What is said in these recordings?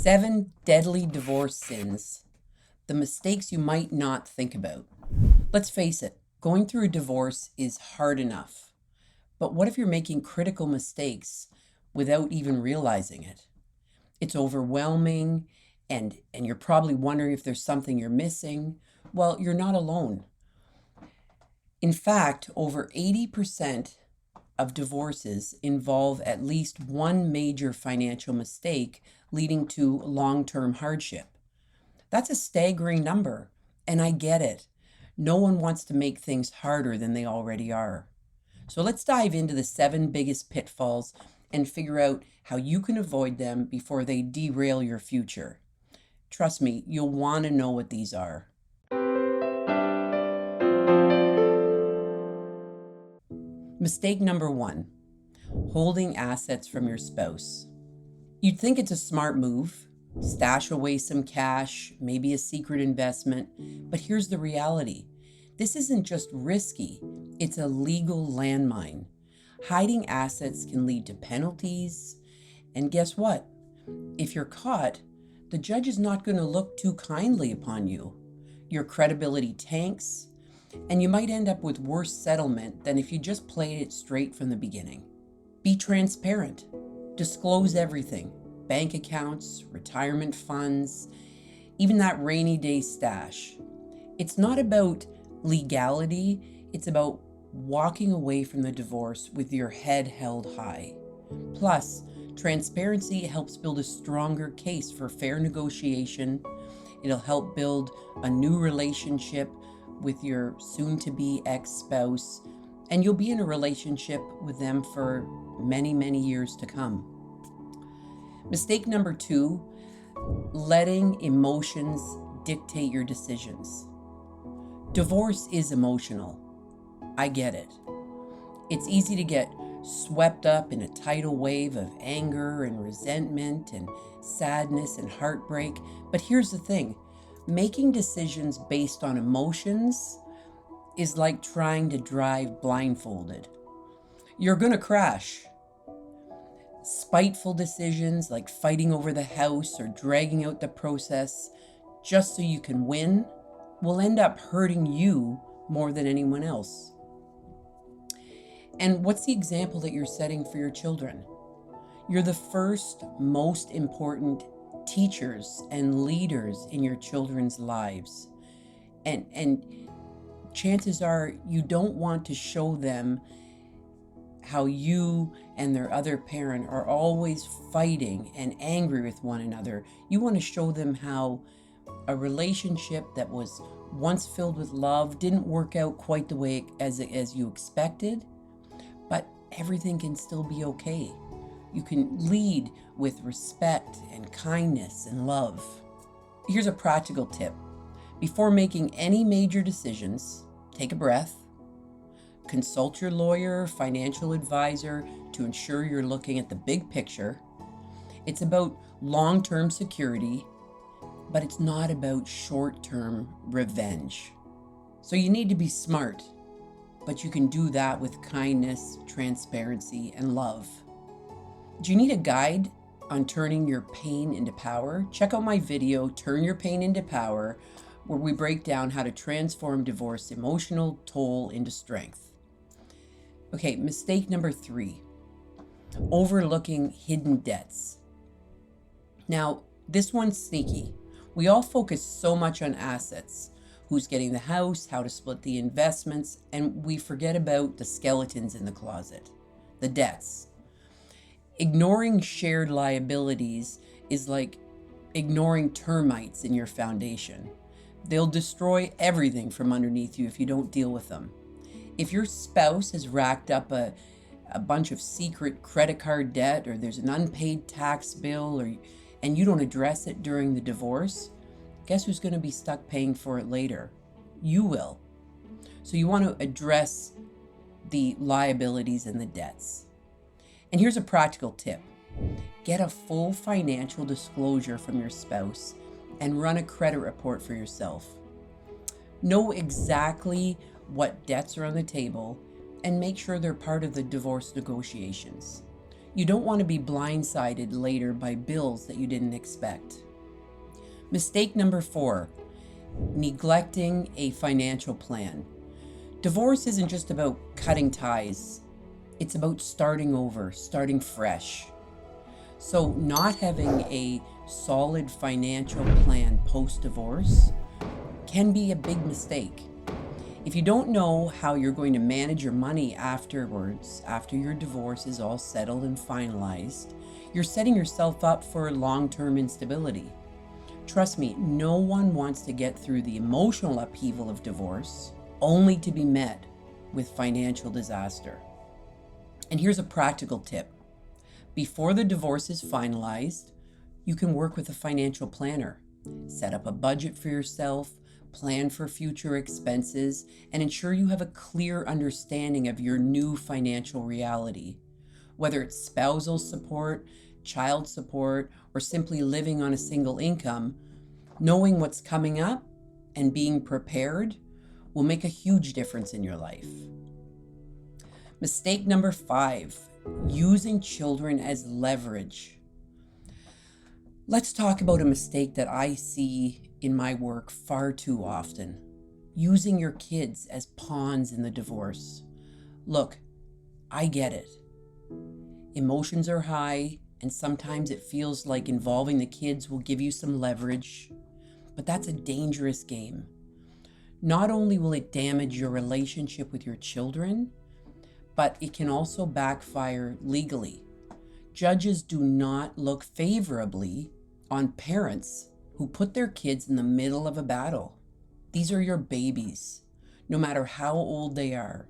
7 deadly divorce sins, the mistakes you might not think about. Let's face it, going through a divorce is hard enough. But what if you're making critical mistakes without even realizing it? It's overwhelming, and you're probably wondering if there's something you're missing. Well, you're not alone. In fact, over 80% of divorces involve at least one major financial mistake leading to long-term hardship. That's a staggering number, and I get it. No one wants to make things harder than they already are. So let's dive into the 7 biggest pitfalls and figure out how you can avoid them before they derail your future. Trust me, you'll want to know what these are. Mistake number 1, holding assets from your spouse. You'd think it's a smart move, stash away some cash, maybe a secret investment, but here's the reality. This isn't just risky, it's a legal landmine. Hiding assets can lead to penalties, and guess what? If you're caught, the judge is not going to look too kindly upon you. Your credibility tanks, and you might end up with worse settlement than if you just played it straight from the beginning. Be transparent. Disclose everything. Bank accounts, retirement funds, even that rainy day stash. It's not about legality, it's about walking away from the divorce with your head held high. Plus, transparency helps build a stronger case for fair negotiation. It'll help build a new relationship with your soon-to-be ex-spouse, and you'll be in a relationship with them for many, many years to come. Mistake number 2, letting emotions dictate your decisions. Divorce is emotional. I get it. It's easy to get swept up in a tidal wave of anger and resentment and sadness and heartbreak. But here's the thing, making decisions based on emotions is like trying to drive blindfolded. You're gonna crash. Spiteful decisions like fighting over the house or dragging out the process just so you can win will end up hurting you more than anyone else. And what's the example that you're setting for your children? You're the first, most important teachers and leaders in your children's lives. And chances are you don't want to show them how you and their other parent are always fighting and angry with one another. You want to show them how a relationship that was once filled with love didn't work out quite the way as you expected, but everything can still be okay. You can lead with respect and kindness and love. Here's a practical tip. Before making any major decisions, take a breath. Consult your lawyer, financial advisor to ensure you're looking at the big picture. It's about long-term security, but it's not about short-term revenge. So you need to be smart, but you can do that with kindness, transparency, and love. Do you need a guide on turning your pain into power? Check out my video, Turn Your Pain into Power, where we break down how to transform divorce's emotional toll into strength. Okay, mistake number 3, overlooking hidden debts. Now, this one's sneaky. We all focus so much on assets, who's getting the house, how to split the investments, and we forget about the skeletons in the closet, the debts. Ignoring shared liabilities is like ignoring termites in your foundation. They'll destroy everything from underneath you if you don't deal with them. If your spouse has racked up a bunch of secret credit card debt, or there's an unpaid tax bill, and you don't address it during the divorce, guess who's going to be stuck paying for it later? You will. So you want to address the liabilities and the debts. And here's a practical tip. Get a full financial disclosure from your spouse and run a credit report for yourself. Know exactly what debts are on the table and make sure they're part of the divorce negotiations. You don't want to be blindsided later by bills that you didn't expect. Mistake number 4, neglecting a financial plan. Divorce isn't just about cutting ties. It's about starting over, starting fresh. So not having a solid financial plan post-divorce can be a big mistake. If you don't know how you're going to manage your money afterwards, after your divorce is all settled and finalized, you're setting yourself up for long-term instability. Trust me, no one wants to get through the emotional upheaval of divorce only to be met with financial disaster. And here's a practical tip. Before the divorce is finalized, you can work with a financial planner. Set up a budget for yourself, plan for future expenses, and ensure you have a clear understanding of your new financial reality. Whether it's spousal support, child support, or simply living on a single income, knowing what's coming up and being prepared will make a huge difference in your life. Mistake number 5, using children as leverage. Let's talk about a mistake that I see in my work far too often. Using your kids as pawns in the divorce. Look, I get it. Emotions are high, and sometimes it feels like involving the kids will give you some leverage, but that's a dangerous game. Not only will it damage your relationship with your children, but it can also backfire legally. Judges do not look favorably on parents who put their kids in the middle of a battle. These are your babies, no matter how old they are.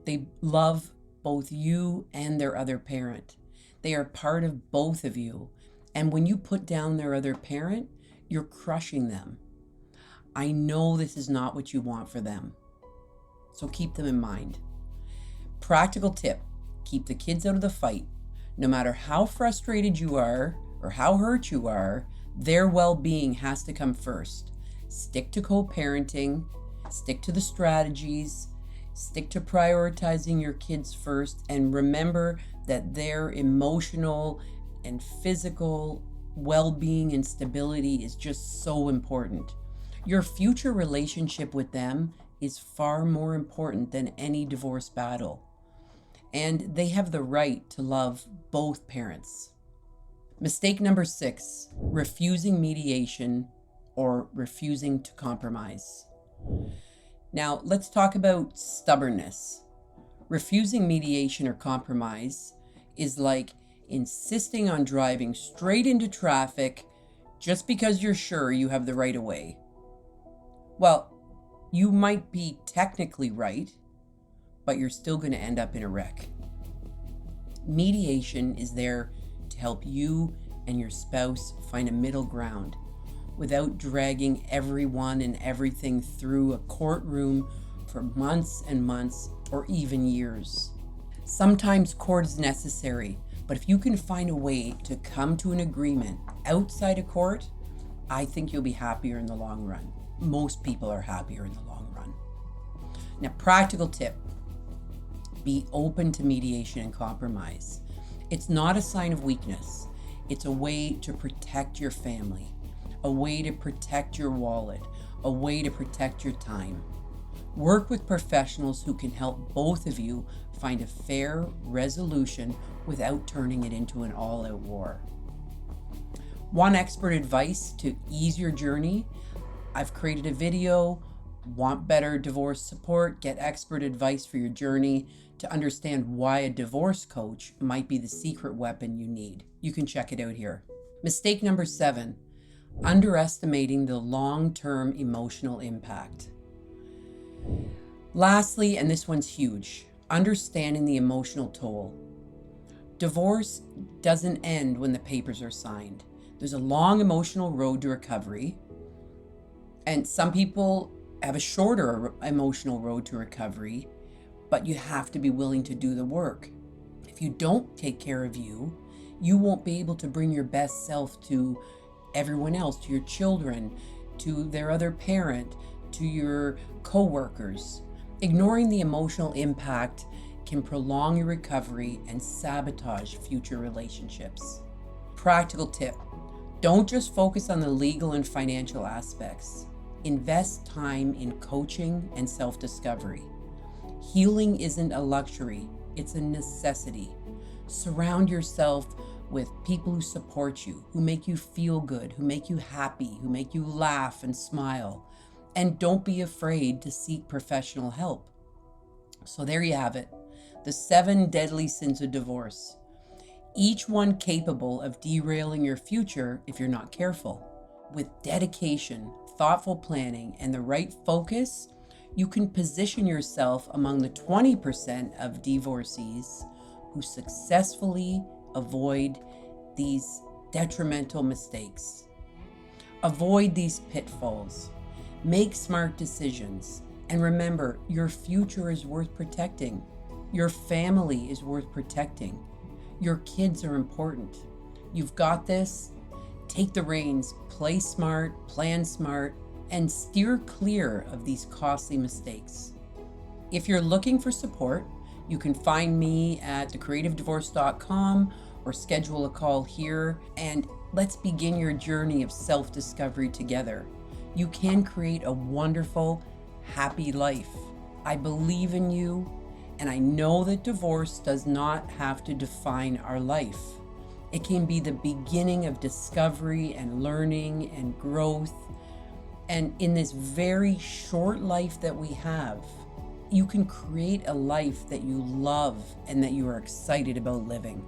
They love both you and their other parent. They are part of both of you. And when you put down their other parent, you're crushing them. I know this is not what you want for them. So keep them in mind. Practical tip, keep the kids out of the fight. No matter how frustrated you are or how hurt you are, their well-being has to come first. Stick to co-parenting, stick to the strategies, stick to prioritizing your kids first, and remember that their emotional and physical well-being and stability is just so important. Your future relationship with them is far more important than any divorce battle. And they have the right to love both parents. Mistake number 6, refusing mediation or refusing to compromise. Now, let's talk about stubbornness. Refusing mediation or compromise is like insisting on driving straight into traffic just because you're sure you have the right of way. Well, you might be technically right, but you're still going to end up in a wreck. Mediation is there to help you and your spouse find a middle ground without dragging everyone and everything through a courtroom for months and months or even years. Sometimes court is necessary, but if you can find a way to come to an agreement outside of court, I think you'll be happier in the long run. Most people are happier in the long run. Now, practical tip, be open to mediation and compromise. It's not a sign of weakness. It's a way to protect your family, a way to protect your wallet, a way to protect your time. Work with professionals who can help both of you find a fair resolution without turning it into an all-out war. Want expert advice to ease your journey? I've created a video. Want better divorce support? Get expert advice for your journey to understand why a divorce coach might be the secret weapon you need. You can check it out here. Mistake number 7, underestimating the long-term emotional impact. Lastly, and this one's huge, understanding the emotional toll. Divorce doesn't end when the papers are signed. There's a long emotional road to recovery, and some people have a shorter emotional road to recovery, but you have to be willing to do the work. If you don't take care of you, you won't be able to bring your best self to everyone else, to your children, to their other parent, to your coworkers. Ignoring the emotional impact can prolong your recovery and sabotage future relationships. Practical tip: don't just focus on the legal and financial aspects. Invest time in coaching and self-discovery. Healing isn't a luxury, it's a necessity. Surround yourself with people who support you, who make you feel good, who make you happy, who make you laugh and smile. And don't be afraid to seek professional help. So there you have it, the 7 deadly sins of divorce, each one capable of derailing your future if you're not careful. With dedication, thoughtful planning, and the right focus, you can position yourself among the 20% of divorcees who successfully avoid these detrimental mistakes. Avoid these pitfalls. Make smart decisions. And remember, your future is worth protecting. Your family is worth protecting. Your kids are important. You've got this. Take the reins, play smart, plan smart, and steer clear of these costly mistakes. If you're looking for support, you can find me at thecreativedivorce.com or schedule a call here, and let's begin your journey of self-discovery together. You can create a wonderful, happy life. I believe in you, and I know that divorce does not have to define our life. It can be the beginning of discovery and learning and growth. And in this very short life that we have, you can create a life that you love and that you are excited about living.